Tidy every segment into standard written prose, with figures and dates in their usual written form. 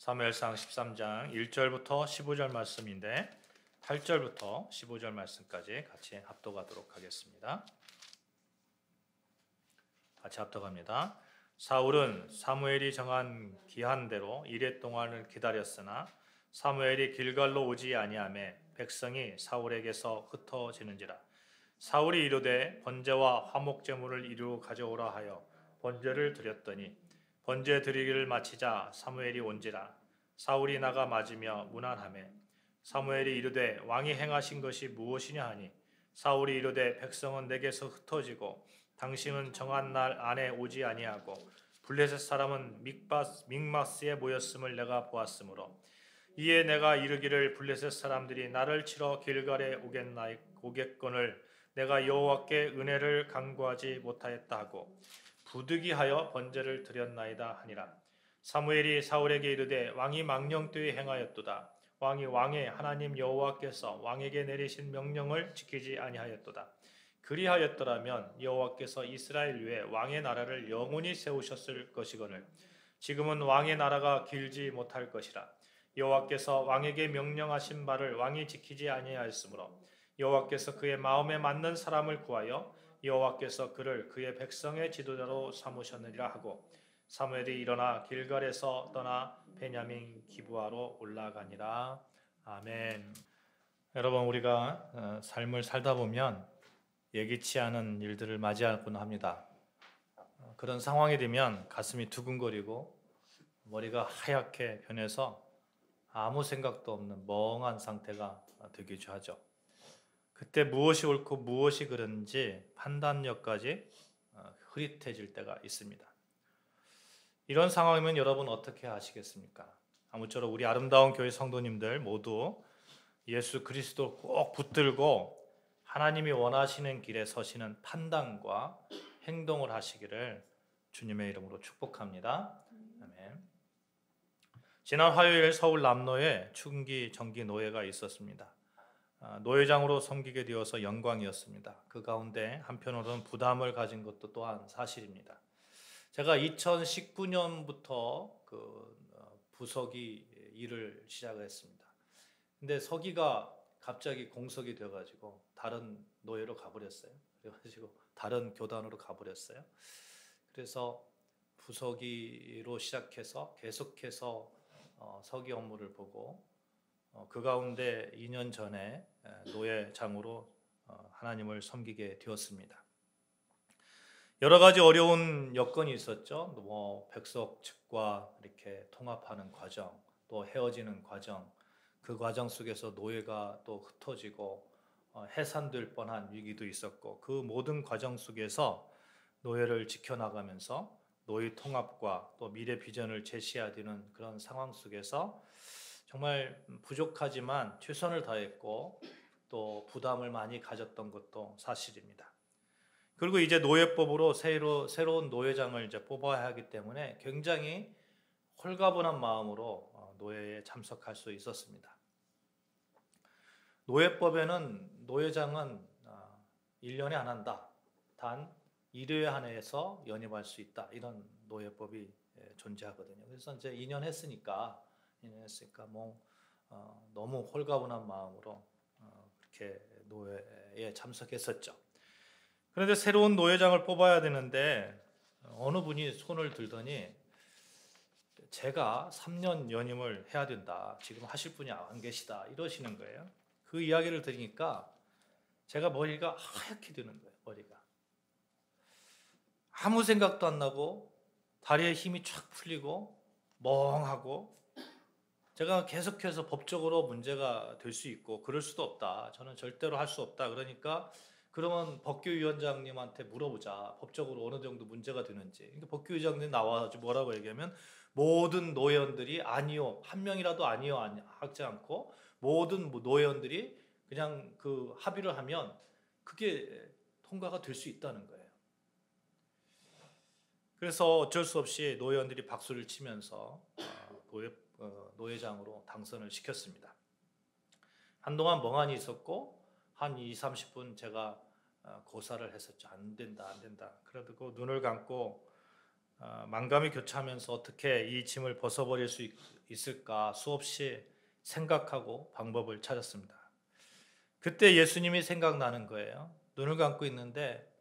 사무엘상 13장 1절부터 15절 말씀인데 8절부터 15절 말씀까지 같이 합독하도록 하겠습니다. 같이 합독합니다. 사울은 사무엘이 정한 기한대로 이레 동안을 기다렸으나 사무엘이 길갈로 오지 아니하매 백성이 사울에게서 흩어지는지라. 사울이 이르되 번제와 화목 제물을 이루어 가져오라 하여 번제를 드렸더니 번제 드리기를 마치자 사무엘이 온지라. 사울이 나가 맞으며 문안하매 사무엘이 이르되 왕이 행하신 것이 무엇이냐 하니 사울이 이르되 백성은 내게서 흩어지고 당신은 정한 날 안에 오지 아니하고 블레셋 사람은 믹마스에 모였음을 내가 보았으므로 이에 내가 이르기를 블레셋 사람들이 나를 치러 길갈에 오겠거늘 내가 여호와께 은혜를 간구하지 못하였다 하고 부득이하여 번제를 드렸나이다 하니라. 사무엘이 사울에게 이르되 왕이 망령되이 행하였도다. 왕이 왕의 하나님 여호와께서 왕에게 내리신 명령을 지키지 아니하였도다. 그리하였더라면 여호와께서 이스라엘 위에 왕의 나라를 영원히 세우셨을 것이거늘 지금은 왕의 나라가 길지 못할 것이라. 여호와께서 왕에게 명령하신 바를 왕이 지키지 아니하였으므로 여호와께서 그의 마음에 맞는 사람을 구하여 여호와께서 그를 그의 백성의 지도자로 삼으셨느니라 하고 사무엘이 일어나 길갈에서 떠나 베냐민 기브아로 올라가니라. 아멘. 여러분, 우리가 삶을 살다 보면 예기치 않은 일들을 맞이하곤 합니다. 그런 상황이 되면 가슴이 두근거리고 머리가 하얗게 변해서 아무 생각도 없는 멍한 상태가 되기도 하죠. 그때 무엇이 옳고 무엇이 그른지 판단력까지 흐릿해질 때가 있습니다. 이런 상황이면 여러분 어떻게 하시겠습니까? 아무쪼록 우리 아름다운 교회 성도님들 모두 예수 그리스도 꼭 붙들고 하나님이 원하시는 길에 서시는 판단과 행동을 하시기를 주님의 이름으로 축복합니다. 아멘. 지난 화요일 서울 남로에 춘기 정기 노예가 있었습니다. 노회장으로 섬기게 되어서 영광이었습니다. 그 가운데 한편으로는 부담을 가진 것도 또한 사실입니다. 제가 2019년부터 부서기 일을 시작했습니다. 근데 서기가 갑자기 공석이 되어가지고 다른 노예로 가버렸어요. 그래가지고 다른 교단으로 가버렸어요. 그래서 부서기로 시작해서 계속해서 서기 업무를 보고 그 가운데 2년 전에 노예장으로 하나님을 섬기게 되었습니다. 여러 가지 어려운 여건이 있었죠. 백석 측과 이렇게 통합하는 과정, 또 헤어지는 과정, 그 과정 속에서 노예가 또 흩어지고 해산될 뻔한 위기도 있었고 그 모든 과정 속에서 노예를 지켜나가면서 노예 통합과 또 미래 비전을 제시해야 되는 그런 상황 속에서 정말 부족하지만 최선을 다했고 또 부담을 많이 가졌던 것도 사실입니다. 그리고 이제 노예법으로 새로운 노예장을 이제 뽑아야 하기 때문에 굉장히 홀가분한 마음으로 노예에 참석할 수 있었습니다. 노예법에는 노예장은 1년에 안 한다. 단 1회 한 해에서 연임할 수 있다. 이런 노예법이 존재하거든요. 그래서 이제 2년 했으니까 너무 홀가분한 마음으로 그렇게 노예에 참석했었죠. 그런데 새로운 노예장을 뽑아야 되는데 어느 분이 손을 들더니 제가 3년 연임을 해야 된다. 지금 하실 분이 안 계시다. 이러시는 거예요. 그 이야기를 들으니까 제가 머리가 하얗게 되는 거예요. 머리가. 아무 생각도 안 나고 다리에 힘이 쫙 풀리고 멍하고 제가 계속해서 법적으로 문제가 될 수 있고 그럴 수도 없다. 저는 절대로 할 수 없다. 그러니까 그러면 법규위원장님한테 물어보자. 법적으로 어느 정도 문제가 되는지. 그러니까 법규위원장님 나와서 뭐라고 얘기하면 모든 노예원들이 아니요. 한 명이라도 아니요 하지 않고 모든 노예원들이 그냥 그 합의를 하면 그게 통과가 될 수 있다는 거예요. 그래서 어쩔 수 없이 노예원들이 박수를 치면서 노예장으로 당선을 시켰습니다. 한동안 멍하니 있었고 한 20-30분 제가 고사를 했었죠. 안 된다. 그래도 눈을 감고 만감이 교차하면서 어떻게 이 짐을 벗어버릴 수 있을까 수없이 생각하고 방법을 찾았습니다. 그때 예수님이 생각나는 거예요. 눈을 감고 있는데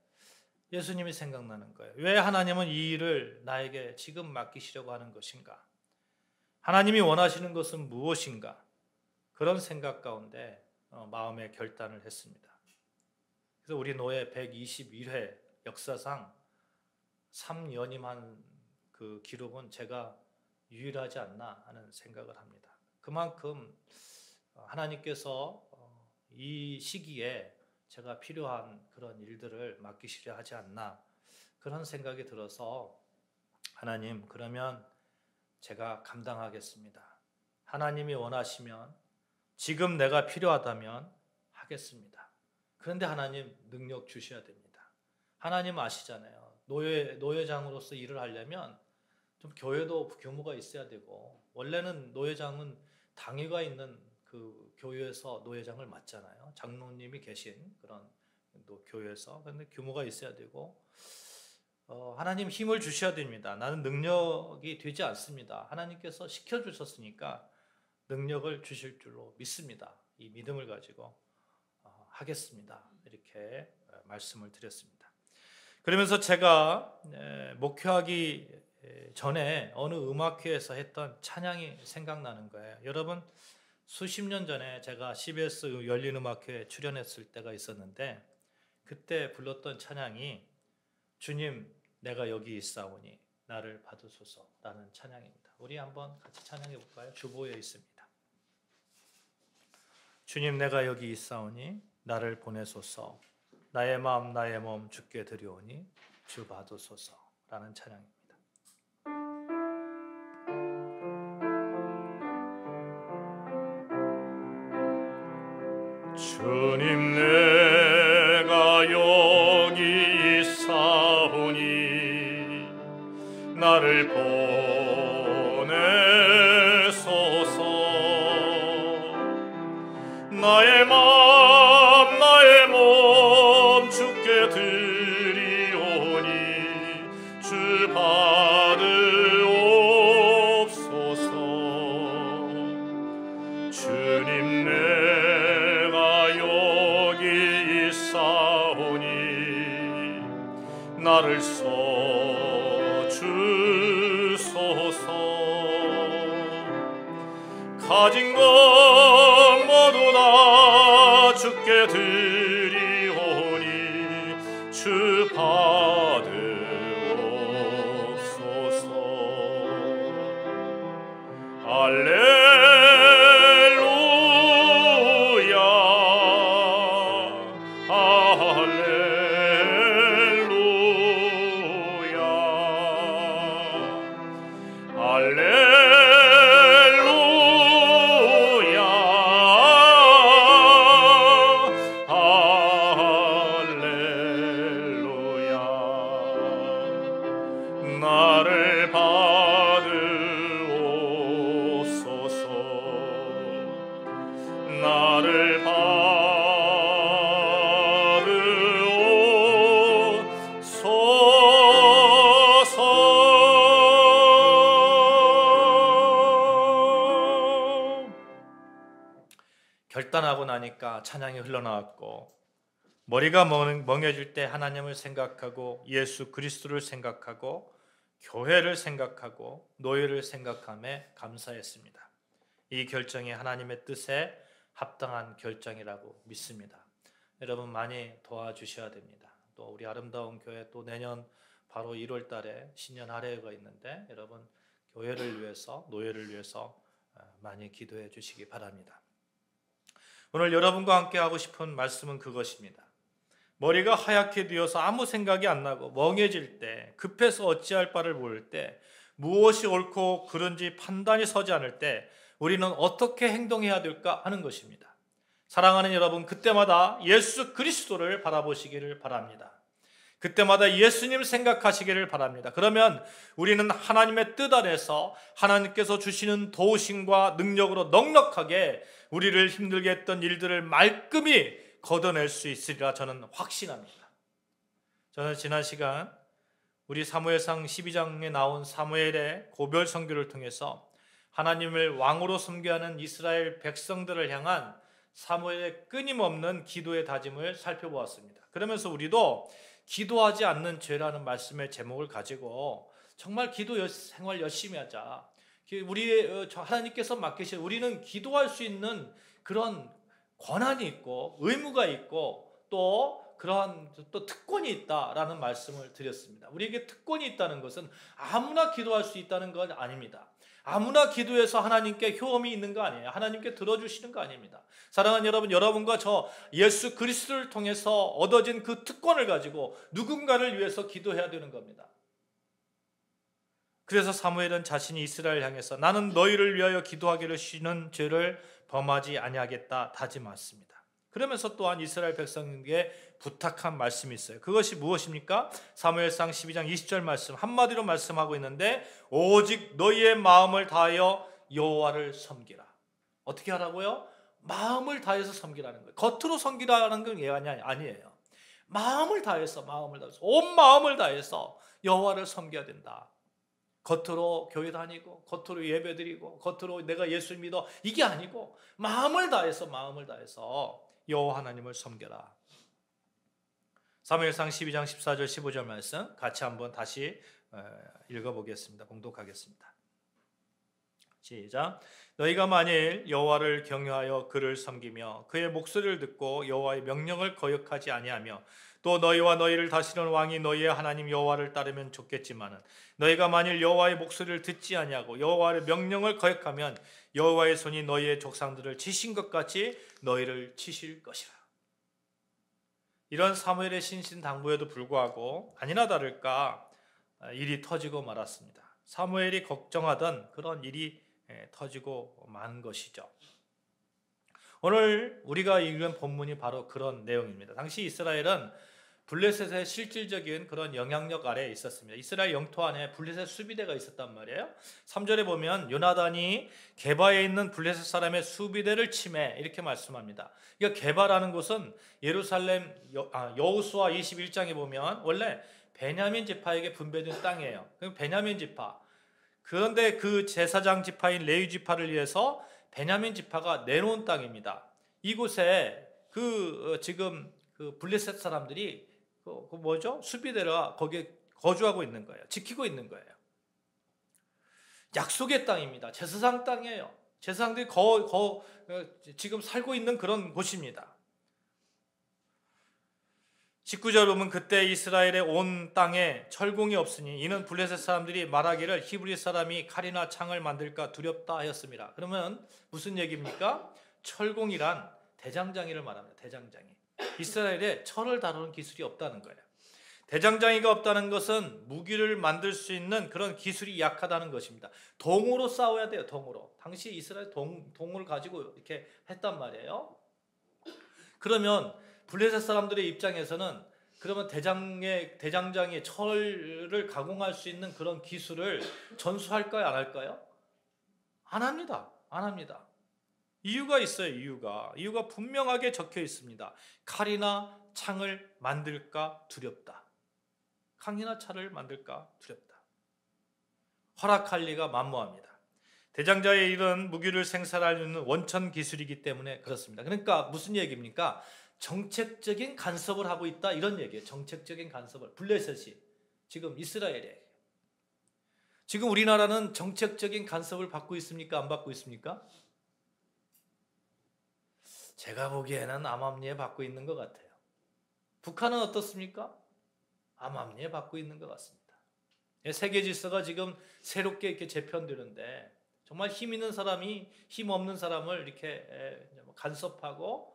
예수님이 생각나는 거예요. 왜 하나님은 이 일을 나에게 지금 맡기시려고 하는 것인가? 하나님이 원하시는 것은 무엇인가? 그런 생각 가운데 마음의 결단을 했습니다. 그래서 우리 노예 121회 역사상 3연임한 그 기록은 제가 유일하지 않나 하는 생각을 합니다. 그만큼 하나님께서 이 시기에 제가 필요한 그런 일들을 맡기시려 하지 않나 그런 생각이 들어서 하나님 그러면 제가 감당하겠습니다. 하나님이 원하시면 지금 내가 필요하다면 하겠습니다. 그런데 하나님 능력 주셔야 됩니다. 하나님 아시잖아요. 노예장으로서 일을 하려면 좀 교회도 규모가 있어야 되고 원래는 노예장은 당회가 있는 그 교회에서 노예장을 맡잖아요. 장로님이 계신 그런 교회에서. 그런데 규모가 있어야 되고 하나님 힘을 주셔야 됩니다. 나는 능력이 되지 않습니다. 하나님께서 시켜주셨으니까 능력을 주실 줄로 믿습니다. 이 믿음을 가지고 하겠습니다. 이렇게 말씀을 드렸습니다. 그러면서 제가 목회하기 전에 어느 음악회에서 했던 찬양이 생각나는 거예요. 여러분 수십 년 전에 제가 CBS 열린음악회에 출연했을 때가 있었는데 그때 불렀던 찬양이 주님 내가 여기 있사오니 나를 받으소서라는 찬양입니다. 우리 한번 같이 찬양해 볼까요? 주보에 있습니다. 주님 내가 여기 있사오니 나를 보내소서 나의 마음 나의 몸 주께 드리오니 주 받으소서라는 찬양입니다. 주님 내가 여기 있사오니 나를 보내소서 나의 마음 나의 몸 주께 드리오니 주 받으옵소서 주님 내가 여기 있사오니 나를 써주소서 가진 것 모두 다 주께 드리오니 주 받으옵소서 할렐루야 할렐루야 할렐루야 나를 받으옵소서 나를 받으옵소서 결단하고 나니까 찬양이 흘러나왔고 머리가 멍해질 때 하나님을 생각하고 예수 그리스도를 생각하고 교회를 생각하고 노예를 생각함에 감사했습니다. 이 결정이 하나님의 뜻에 합당한 결정이라고 믿습니다. 여러분 많이 도와주셔야 됩니다. 또 우리 아름다운 교회 또 내년 바로 1월 달에 신년 할애가 있는데 여러분 교회를 위해서 노예를 위해서 많이 기도해 주시기 바랍니다. 오늘 여러분과 함께 하고 싶은 말씀은 그것입니다. 머리가 하얗게 되어서 아무 생각이 안 나고 멍해질 때 급해서 어찌할 바를 모를 때 무엇이 옳고 그른지 판단이 서지 않을 때 우리는 어떻게 행동해야 될까 하는 것입니다. 사랑하는 여러분 그때마다 예수 그리스도를 바라보시기를 바랍니다. 그때마다 예수님 생각하시기를 바랍니다. 그러면 우리는 하나님의 뜻 안에서 하나님께서 주시는 도우심과 능력으로 넉넉하게 우리를 힘들게 했던 일들을 말끔히 걷어낼 수 있으리라 저는 확신합니다. 저는 지난 시간 우리 사무엘상 12장에 나온 사무엘의 고별 선교를 통해서 하나님을 왕으로 섬겨하는 이스라엘 백성들을 향한 사무엘의 끊임없는 기도의 다짐을 살펴보았습니다. 그러면서 우리도 기도하지 않는 죄라는 말씀의 제목을 가지고 정말 기도 생활 열심히 하자. 우리 하나님께서 맡기신 우리는 기도할 수 있는 그런 권한이 있고 의무가 있고 또 그러한 또 특권이 있다라는 말씀을 드렸습니다. 우리에게 특권이 있다는 것은 아무나 기도할 수 있다는 건 아닙니다. 아무나 기도해서 하나님께 효험이 있는 거 아니에요. 하나님께 들어주시는 거 아닙니다. 사랑하는 여러분, 여러분과 저 예수 그리스도를 통해서 얻어진 그 특권을 가지고 누군가를 위해서 기도해야 되는 겁니다. 그래서 사무엘은 자신이 이스라엘 향해서 나는 너희를 위하여 기도하기를 쉬는 죄를 범하지 아니하겠다 다짐했습니다. 그러면서 또한 이스라엘 백성에게 부탁한 말씀이 있어요. 그것이 무엇입니까? 사무엘상 12장 20절 말씀 한마디로 말씀하고 있는데 오직 너희의 마음을 다하여 여호와를 섬기라. 어떻게 하라고요? 마음을 다해서 섬기라는 거예요. 겉으로 섬기라는 건 아니에요. 마음을 다해서 온 마음을 다해서 여호와를 섬겨야 된다. 겉으로 교회 다니고 겉으로 예배드리고 겉으로 내가 예수 믿어 이게 아니고 마음을 다해서 여호와 하나님을 섬겨라. 사무엘상 12장 14절 15절 말씀 같이 한번 다시 읽어보겠습니다. 봉독하겠습니다. 시작. 너희가 만일 여호와를 경외하여 그를 섬기며 그의 목소리를 듣고 여호와의 명령을 거역하지 아니하며 또 너희와 너희를 다스리는 왕이 너희의 하나님 여호와를 따르면 좋겠지만은 너희가 만일 여호와의 목소리를 듣지 아니하고 여호와의 명령을 거역하면 여호와의 손이 너희의 족상들을 치신 것 같이 너희를 치실 것이라. 이런 사무엘의 신신당부에도 불구하고 아니나 다를까 일이 터지고 말았습니다. 사무엘이 걱정하던 그런 일이 터지고 만 것이죠. 오늘 우리가 읽은 본문이 바로 그런 내용입니다. 당시 이스라엘은 블레셋의 실질적인 그런 영향력 아래에 있었습니다. 이스라엘 영토 안에 블레셋 수비대가 있었단 말이에요. 3절에 보면 요나단이 게바에 있는 블레셋 사람의 수비대를 침해 이렇게 말씀합니다. 그러니까 게바라는 곳은 예루살렘 여호수아 21장에 보면 원래 베냐민 지파에게 분배된 땅이에요. 베냐민 지파. 그런데 그 제사장 지파인 레위 지파를 위해서 베냐민 지파가 내놓은 땅입니다. 이곳에 지금 블레셋 사람들이 수비대가 거기에 거주하고 있는 거예요. 지키고 있는 거예요. 약속의 땅입니다. 제사장 땅이에요. 제사장들이 지금 살고 있는 그런 곳입니다. 19절 보면 그때 이스라엘의 온 땅에 철공이 없으니 이는 블레셋 사람들이 말하기를 히브리 사람이 칼이나 창을 만들까 두렵다 하였습니다. 그러면 무슨 얘기입니까? 철공이란 대장장이를 말합니다. 대장장이. 이스라엘에 철을 다루는 기술이 없다는 거예요. 대장장이가 없다는 것은 무기를 만들 수 있는 그런 기술이 약하다는 것입니다. 동으로 싸워야 돼요. 동으로. 당시 이스라엘 동을 가지고 이렇게 했단 말이에요. 그러면 블레셋 사람들의 입장에서는 그러면 대장장이 철을 가공할 수 있는 그런 기술을 전수할까요? 안 할까요? 안 합니다. 안 합니다. 이유가 있어요. 이유가 분명하게 적혀 있습니다. 칼이나 창을 만들까 두렵다. 칼이나 창을 만들까 두렵다. 허락할 리가 만무합니다. 대장자의 일은 무기를 생산할 수 있는 원천 기술이기 때문에 그렇습니다. 그러니까 무슨 얘기입니까? 정책적인 간섭을 하고 있다 이런 얘기예요. 정책적인 간섭을. 블레셋이 지금 이스라엘에 지금 우리나라는 정책적인 간섭을 받고 있습니까? 안 받고 있습니까? 제가 보기에는 암암리에 받고 있는 것 같아요. 북한은 어떻습니까? 암암리에 받고 있는 것 같습니다. 세계 질서가 지금 새롭게 이렇게 재편되는데 정말 힘 있는 사람이 힘 없는 사람을 이렇게 간섭하고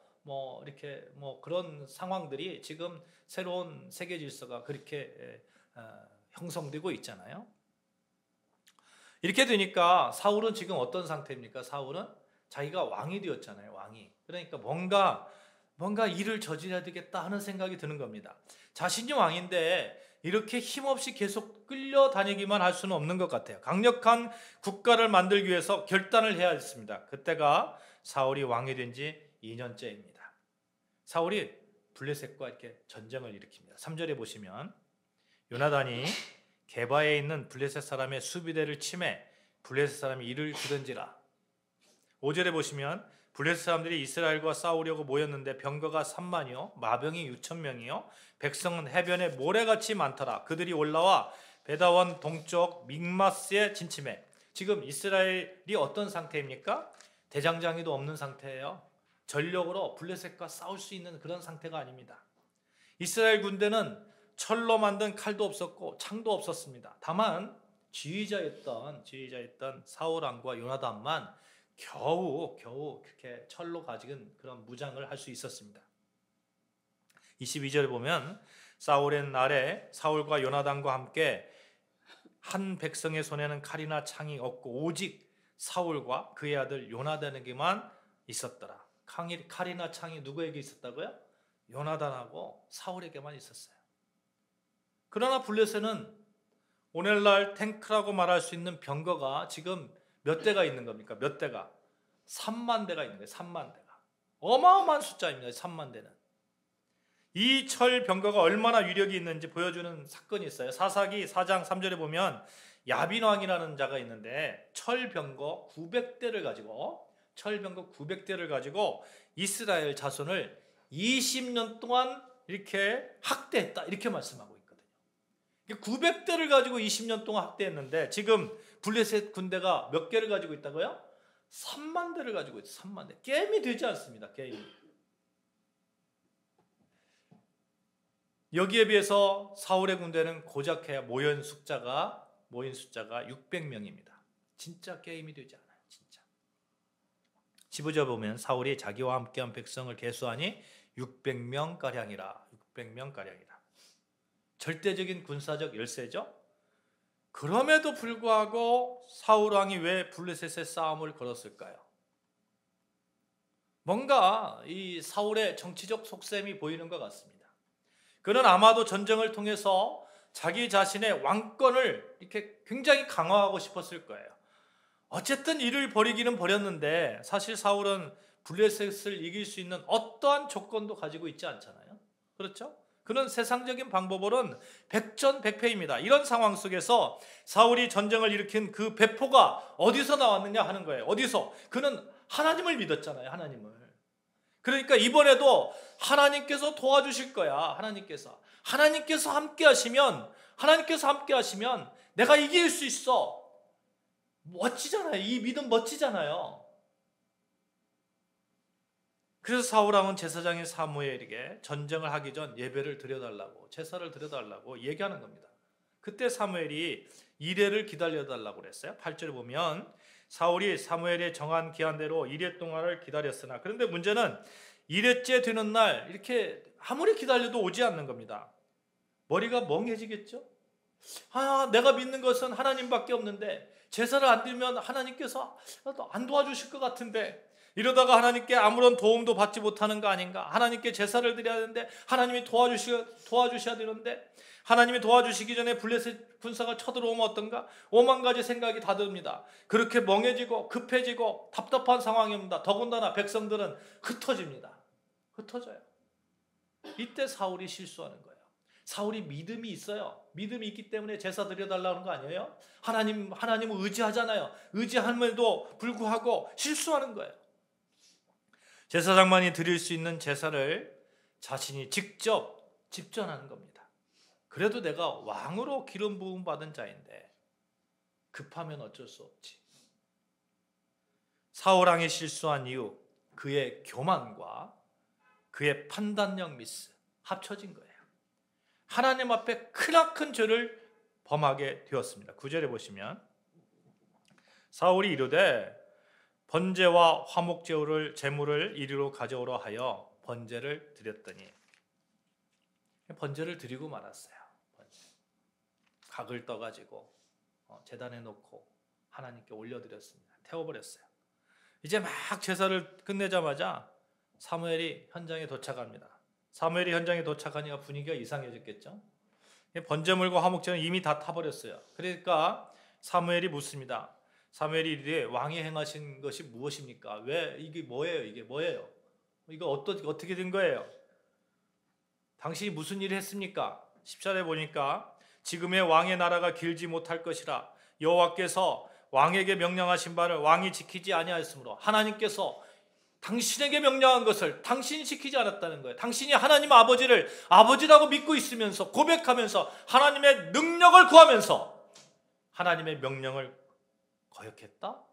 이렇게 그런 상황들이 지금 새로운 세계 질서가 그렇게 형성되고 있잖아요. 이렇게 되니까 사울은 지금 어떤 상태입니까? 사울은 자기가 왕이 되었잖아요. 왕이. 그러니까 뭔가 일을 저질러야 되겠다 하는 생각이 드는 겁니다. 자신이 왕인데 이렇게 힘없이 계속 끌려다니기만 할 수는 없는 것 같아요. 강력한 국가를 만들기 위해서 결단을 해야 했습니다. 그때가 사울이 왕이 된 지 2년째입니다. 사울이 블레셋과 이렇게 전쟁을 일으킵니다. 3절에 보시면 요나단이 게바에 있는 블레셋 사람의 수비대를 치매 블레셋 사람이 이를 두던지라. 5절에 보시면 블레셋 사람들이 이스라엘과 싸우려고 모였는데 병거가 3만이요 마병이 6천 명이요 백성은 해변에 모래같이 많더라. 그들이 올라와 베다원 동쪽 믹마스에 진침해. 지금 이스라엘이 어떤 상태입니까? 대장장이도 없는 상태예요. 전력으로 블레셋과 싸울 수 있는 그런 상태가 아닙니다. 이스라엘 군대는 철로 만든 칼도 없었고 창도 없었습니다. 다만 지휘자였던 사울 왕과 요나단만 겨우 그렇게 철로 가진 그런 무장을 할 수 있었습니다. 22절에 보면 사울의 날에 사울과 요나단과 함께 한 백성의 손에는 칼이나 창이 없고 오직 사울과 그의 아들 요나단에게만 있었더라. 칼이나 창이 누구에게 있었다고요? 요나단하고 사울에게만 있었어요. 그러나 블레셋은 오늘날 탱크라고 말할 수 있는 병거가 지금 몇 대가 있는 겁니까? 몇 대가? 3만 대가 있는 거예요. 3만 대가. 어마어마한 숫자입니다. 3만 대는. 이 철 병거가 얼마나 위력이 있는지 보여주는 사건이 있어요. 사사기 4장 3절에 보면 야빈 왕이라는 자가 있는데 철 병거 900대를 가지고 이스라엘 자손을 20년 동안 이렇게 학대했다. 이렇게 말씀하고 있거든요. 900대를 가지고 20년 동안 학대했는데 지금 블레셋 군대가 몇 개를 가지고 있다고요? 3만 대를 가지고 있어요. 3만 대. 게임이 되지 않습니다. 게임이. 여기에 비해서 사울의 군대는 고작해야 모인 숫자가 600명입니다. 진짜 게임이 되지 않아요. 진짜. 15절 보면 사울이 자기와 함께한 백성을 계수하니 600명가량이라. 절대적인 군사적 열세죠. 그럼에도 불구하고 사울 왕이 왜 블레셋의 싸움을 걸었을까요? 뭔가 이 사울의 정치적 속셈이 보이는 것 같습니다. 그는 아마도 전쟁을 통해서 자기 자신의 왕권을 이렇게 굉장히 강화하고 싶었을 거예요. 어쨌든 이를 버리기는 버렸는데 사실 사울은 블레셋을 이길 수 있는 어떠한 조건도 가지고 있지 않잖아요. 그렇죠? 그는 세상적인 방법으로는 백전백패입니다. 이런 상황 속에서 사울이 전쟁을 일으킨 그 배포가 어디서 나왔느냐 하는 거예요. 어디서? 그는 하나님을 믿었잖아요. 하나님을. 그러니까 이번에도 하나님께서 도와주실 거야. 하나님께서 함께 하시면 내가 이길 수 있어. 멋지잖아요. 이 믿음 멋지잖아요. 그래서 사울 왕은 제사장인 사무엘에게 전쟁을 하기 전 예배를 드려달라고, 제사를 드려달라고 얘기하는 겁니다. 그때 사무엘이 이레를 기다려달라고 그랬어요. 8절에 보면 사울이 사무엘의 정한 기한대로 이레 동안을 기다렸으나, 그런데 문제는 이레째 되는 날 이렇게 아무리 기다려도 오지 않는 겁니다. 머리가 멍해지겠죠? 내가 믿는 것은 하나님밖에 없는데 제사를 안 드리면 하나님께서 안 도와주실 것 같은데, 이러다가 하나님께 아무런 도움도 받지 못하는 거 아닌가? 하나님께 제사를 드려야 되는데 하나님이 도와주셔야 되는데, 하나님이 도와주시기 전에 블레셋 군사가 쳐들어오면 어떤가? 5만 가지 생각이 다 듭니다. 그렇게 멍해지고 급해지고 답답한 상황입니다. 더군다나 백성들은 흩어져요. 이때 사울이 실수하는 거예요. 사울이 믿음이 있어요. 믿음이 있기 때문에 제사 드려달라는 거 아니에요? 하나님을 의지하잖아요. 의지함에도 불구하고 실수하는 거예요. 제사장만이 드릴 수 있는 제사를 자신이 직접 집전하는 겁니다. 그래도 내가 왕으로 기름 부음 받은 자인데 급하면 어쩔 수 없지. 사울 왕이 실수한 이유, 그의 교만과 그의 판단력 미스 합쳐진 거예요. 하나님 앞에 크나큰 죄를 범하게 되었습니다. 9절에 보시면 사울이 이르되 번제와 화목 제물을 이리로 가져오라 하여 번제를 드렸더니, 번제를 드리고 말았어요. 각을 떠가지고 제단에 놓고 하나님께 올려드렸습니다. 태워버렸어요. 이제 막 제사를 끝내자마자 사무엘이 현장에 도착합니다. 사무엘이 현장에 도착하니까 분위기가 이상해졌겠죠. 번제물과 화목제는 이미 다 타버렸어요. 그러니까 사무엘이 묻습니다. 사무엘이 이르되 왕이 행하신 것이 무엇입니까? 왜 이게 뭐예요? 이거 어떻게 된 거예요? 당신이 무슨 일을 했습니까? 10절에 보니까 지금의 왕의 나라가 길지 못할 것이라. 여호와께서 왕에게 명령하신 바를 왕이 지키지 아니하였으므로 하나님께서 당신에게 명령한 것을 당신이 지키지 않았다는 거예요. 당신이 하나님 아버지를 아버지라고 믿고 있으면서 고백하면서 하나님의 능력을 구하면서 하나님의 명령을 거역했다?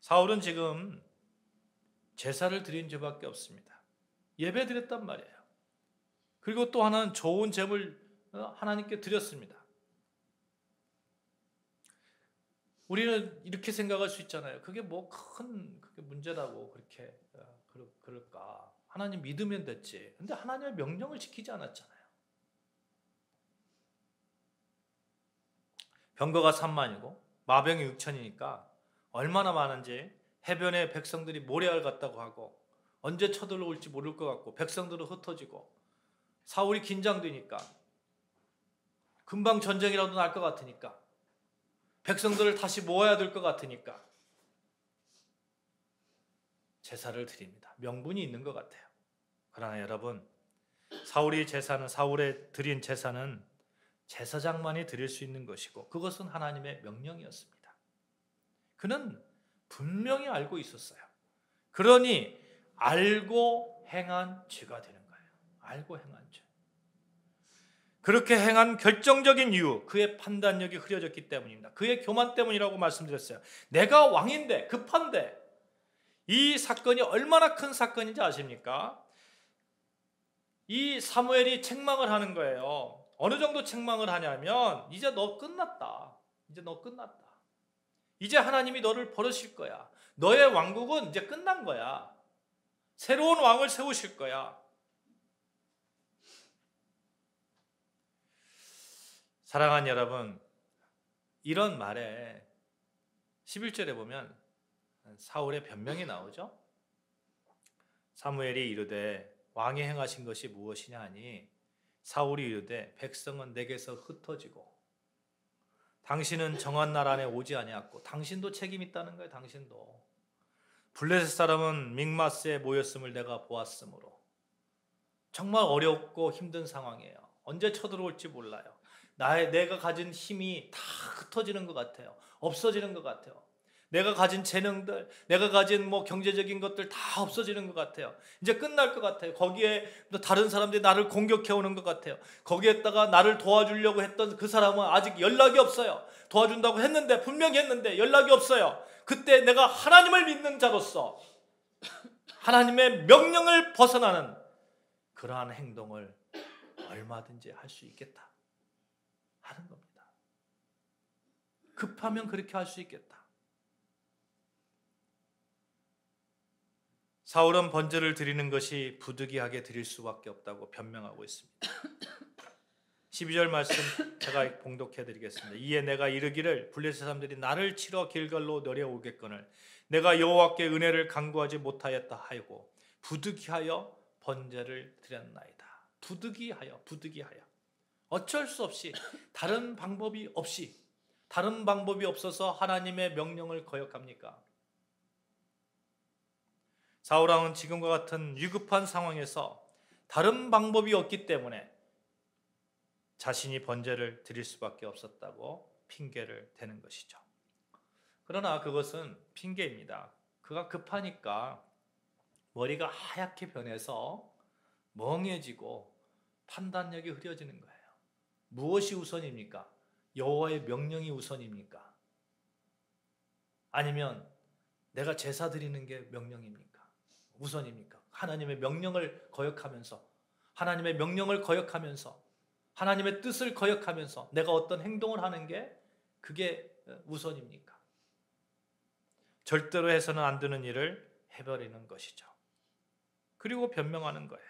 사울은 지금 제사를 드린 죄밖에 없습니다. 예배 드렸단 말이에요. 그리고 또 하나는 좋은 제물 하나님께 드렸습니다. 우리는 이렇게 생각할 수 있잖아요. 그게 뭐 큰 문제라고 그렇게 그럴까? 하나님 믿으면 됐지. 근데 하나님의 명령을 지키지 않았잖아요. 병거가 3만이고 마병이 6천이니까 얼마나 많은지 해변에 백성들이 모래알 같다고 하고 언제 쳐들어올지 모를 것 같고 백성들은 흩어지고 사울이 긴장되니까 금방 전쟁이라도 날 것 같으니까 백성들을 다시 모아야 될 것 같으니까 제사를 드립니다. 명분이 있는 것 같아요. 그러나 여러분, 사울의 드린 제사는 제사장만이 드릴 수 있는 것이고 그것은 하나님의 명령이었습니다. 그는 분명히 알고 있었어요. 그러니 알고 행한 죄가 되는 거예요. 알고 행한 죄. 그렇게 행한 결정적인 이유, 그의 판단력이 흐려졌기 때문입니다. 그의 교만 때문이라고 말씀드렸어요. 내가 왕인데, 급한데, 이 사건이 얼마나 큰 사건인지 아십니까? 이 사무엘이 책망을 하는 거예요. 어느 정도 책망을 하냐면 이제 너 끝났다. 이제 너 끝났다. 이제 하나님이 너를 버리실 거야. 너의 왕국은 이제 끝난 거야. 새로운 왕을 세우실 거야. 사랑하는 여러분, 이런 말에 11절에 보면 사울의 변명이 나오죠. 사무엘이 이르되 왕이 행하신 것이 무엇이냐 하니 사울이 이르되 백성은 내게서 흩어지고 당신은 정한 날 안에 오지 아니하였고 당신도 책임 있다는 거예요. 당신도 블레셋 사람은 믹마스에 모였음을 내가 보았으므로 정말 어렵고 힘든 상황이에요. 언제 쳐들어올지 몰라요. 내가 가진 힘이 다 흩어지는 것 같아요. 없어지는 것 같아요. 내가 가진 재능들, 내가 가진 경제적인 것들 다 없어지는 것 같아요. 이제 끝날 것 같아요. 거기에 또 다른 사람들이 나를 공격해 오는 것 같아요. 거기에다가 나를 도와주려고 했던 그 사람은 아직 연락이 없어요. 도와준다고 했는데, 분명히 했는데 연락이 없어요. 그때 내가 하나님을 믿는 자로서 하나님의 명령을 벗어나는 그러한 행동을 얼마든지 할 수 있겠다 하는 겁니다. 급하면 그렇게 할 수 있겠다. 사울은 번제를 드리는 것이 부득이하게 드릴 수밖에 없다고 변명하고 있습니다. 12절 말씀 제가 봉독해 드리겠습니다. 이에 내가 이르기를 블레셋 사람들이 나를 치러 길갈로 내려오겠거늘 내가 여호와께 은혜를 간구하지 못하였다 하고 부득이하여 번제를 드렸나이다. 부득이하여 어쩔 수 없이 다른 방법이 없어서 하나님의 명령을 거역합니까? 사울왕은 지금과 같은 위급한 상황에서 다른 방법이 없기 때문에 자신이 번제를 드릴 수밖에 없었다고 핑계를 대는 것이죠. 그러나 그것은 핑계입니다. 그가 급하니까 머리가 하얗게 변해서 멍해지고 판단력이 흐려지는 거예요. 무엇이 우선입니까? 여호와의 명령이 우선입니까? 아니면 내가 제사 드리는 게 명령입니까? 우선입니까? 하나님의 명령을 거역하면서 하나님의 뜻을 거역하면서 내가 어떤 행동을 하는 게 그게 우선입니까? 절대로 해서는 안 되는 일을 해버리는 것이죠. 그리고 변명하는 거예요.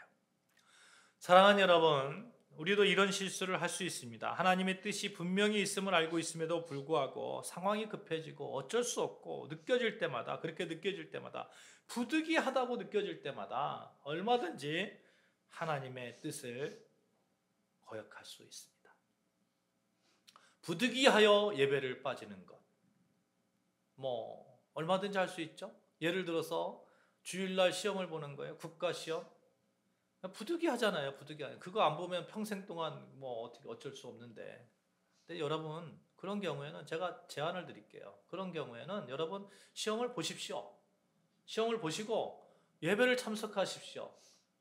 사랑하는 여러분, 우리도 이런 실수를 할 수 있습니다. 하나님의 뜻이 분명히 있음을 알고 있음에도 불구하고 상황이 급해지고 어쩔 수 없고 그렇게 느껴질 때마다 부득이하다고 느껴질 때마다 얼마든지 하나님의 뜻을 거역할 수 있습니다. 부득이하여 예배를 빠지는 것, 얼마든지 할 수 있죠. 예를 들어서 주일날 시험을 보는 거예요. 국가시험. 부득이하잖아요. 부득이하잖아요. 그거 안 보면 평생 동안 뭐 어떻게 어쩔 수 없는데. 근데 여러분 그런 경우에는 제가 제안을 드릴게요. 그런 경우에는 여러분 시험을 보십시오. 시험을 보시고 예배를 참석하십시오.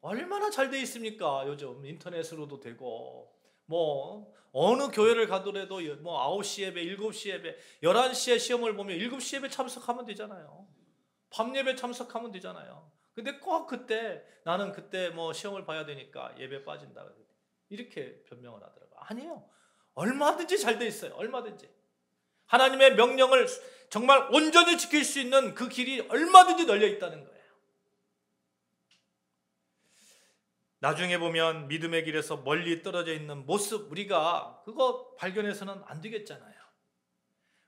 얼마나 잘 돼 있습니까? 요즘 인터넷으로도 되고 뭐 어느 교회를 가더라도 뭐 9시 예배, 7시 예배, 11시에 시험을 보면 7시 예배 참석하면 되잖아요. 밤 예배 참석하면 되잖아요. 근데 꼭 그때 나는 그때 뭐 시험을 봐야 되니까 예배 빠진다 이렇게 변명을 하더라고요. 아니에요. 얼마든지 잘 돼 있어요. 얼마든지. 하나님의 명령을 정말 온전히 지킬 수 있는 그 길이 얼마든지 널려 있다는 거예요. 나중에 보면 믿음의 길에서 멀리 떨어져 있는 모습 우리가 그거 발견해서는 안 되겠잖아요.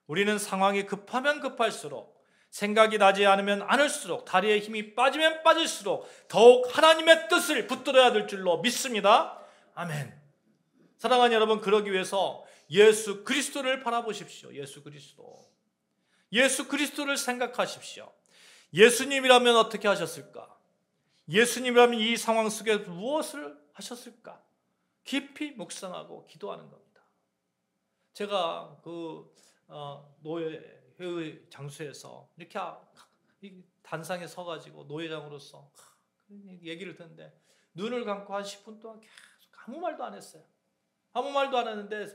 우리는 상황이 급하면 급할수록 생각이 나지 않으면 않을수록 다리에 힘이 빠지면 빠질수록 더욱 하나님의 뜻을 붙들어야 될 줄로 믿습니다. 아멘. 사랑하는 여러분, 그러기 위해서 예수 그리스도를 바라보십시오. 예수 그리스도. 예수 그리스도를 생각하십시오. 예수님이라면 어떻게 하셨을까? 예수님이라면 이 상황 속에 무엇을 하셨을까? 깊이 묵상하고 기도하는 겁니다. 제가 그 노예회의 장소에서 이렇게 단상에 서가지고 노예장으로서 얘기를 듣는데 눈을 감고 한 10분 동안 계속 아무 말도 안 했어요. 아무 말도 안 했는데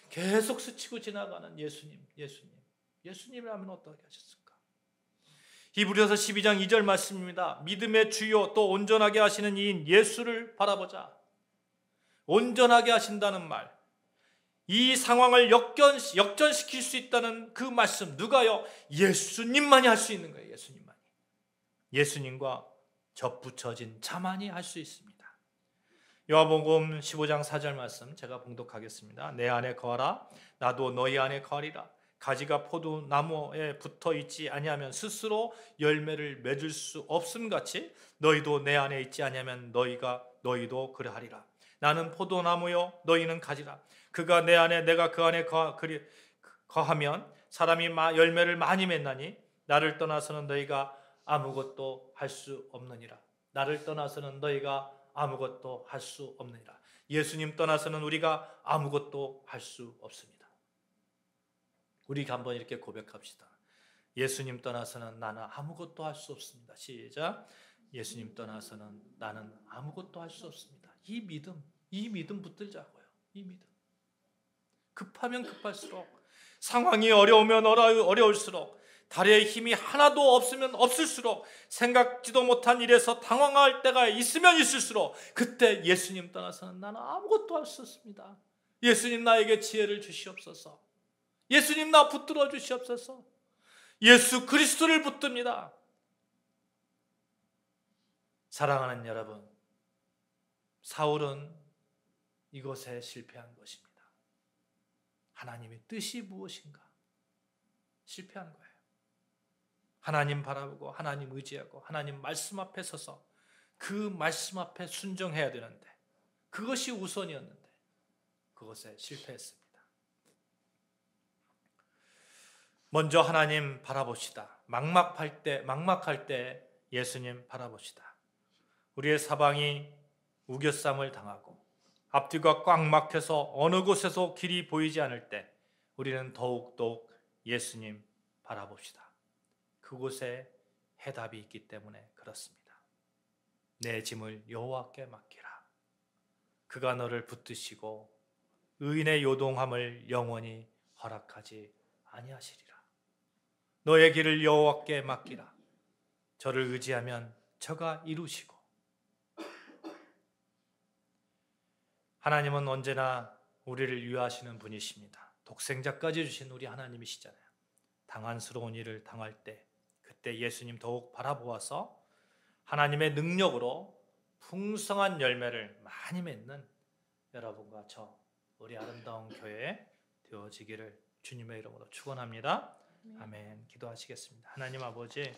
계속 스치고 지나가는 예수님이라면 어떻게 하셨을까? 히브리서 12장 2절 말씀입니다. 믿음의 주요 또 온전하게 하시는 이인 예수를 바라보자. 온전하게 하신다는 말, 이 상황을 역전시킬 수 있다는 그 말씀, 누가요? 예수님만이 할 수 있는 거예요. 예수님만이. 예수님과 접붙여진 자만이 할 수 있습니다. 요한복음 15장 4절 말씀 제가 봉독하겠습니다. 내 안에 거하라 나도 너희 안에 거하리라. 가지가 포도나무에 붙어 있지 아니하면 스스로 열매를 맺을 수 없음 같이 너희도 내 안에 있지 아니하면 너희도 그러하리라. 나는 포도나무요 너희는 가지라. 그가 내 안에 내가 그 안에 거하면 사람이 열매를 많이 맺나니 나를 떠나서는 너희가 아무것도 할 수 없느니라. 나를 떠나서는 너희가 아무것도 할 수 없느니라. 예수님 떠나서는 우리가 아무것도 할 수 없습니다. 우리가 한번 이렇게 고백합시다. 예수님 떠나서는 나는 아무것도 할 수 없습니다. 시작. 예수님 떠나서는 나는 아무것도 할 수 없습니다. 이 믿음 붙들자고요. 이 믿음. 급하면 급할수록, 상황이 어려우면 어려울수록, 다리에 힘이 하나도 없으면 없을수록, 생각지도 못한 일에서 당황할 때가 있으면 있을수록 그때 예수님 떠나서는 나는 아무것도 할 수 없습니다. 예수님 나에게 지혜를 주시옵소서. 예수님 나 붙들어 주시옵소서. 예수 그리스도를 붙듭니다. 사랑하는 여러분, 사울은 이것에 실패한 것입니다. 하나님의 뜻이 무엇인가? 실패한 거예요. 하나님 바라보고 하나님 의지하고 하나님 말씀 앞에 서서 그 말씀 앞에 순종해야 되는데 그것이 우선이었는데 그것에 실패했습니다. 먼저 하나님 바라봅시다. 막막할 때 예수님 바라봅시다. 우리의 사방이 우겨쌈을 당하고 앞뒤가 꽉 막혀서 어느 곳에서 길이 보이지 않을 때 우리는 더욱더욱 예수님 바라봅시다. 그곳에 해답이 있기 때문에 그렇습니다. 내 짐을 여호와께 맡기라. 그가 너를 붙드시고 의인의 요동함을 영원히 허락하지 아니하시리라. 너의 길을 여호와께 맡기라. 저를 의지하면 저가 이루시고. 하나님은 언제나 우리를 위하시는 분이십니다. 독생자까지 주신 우리 하나님이시잖아요. 당한스러운 일을 당할 때 그때 예수님 더욱 바라보아서 하나님의 능력으로 풍성한 열매를 많이 맺는 여러분과 저 우리 아름다운 교회 되어지기를 주님의 이름으로 축원합니다. 아멘. 기도하시겠습니다. 하나님 아버지,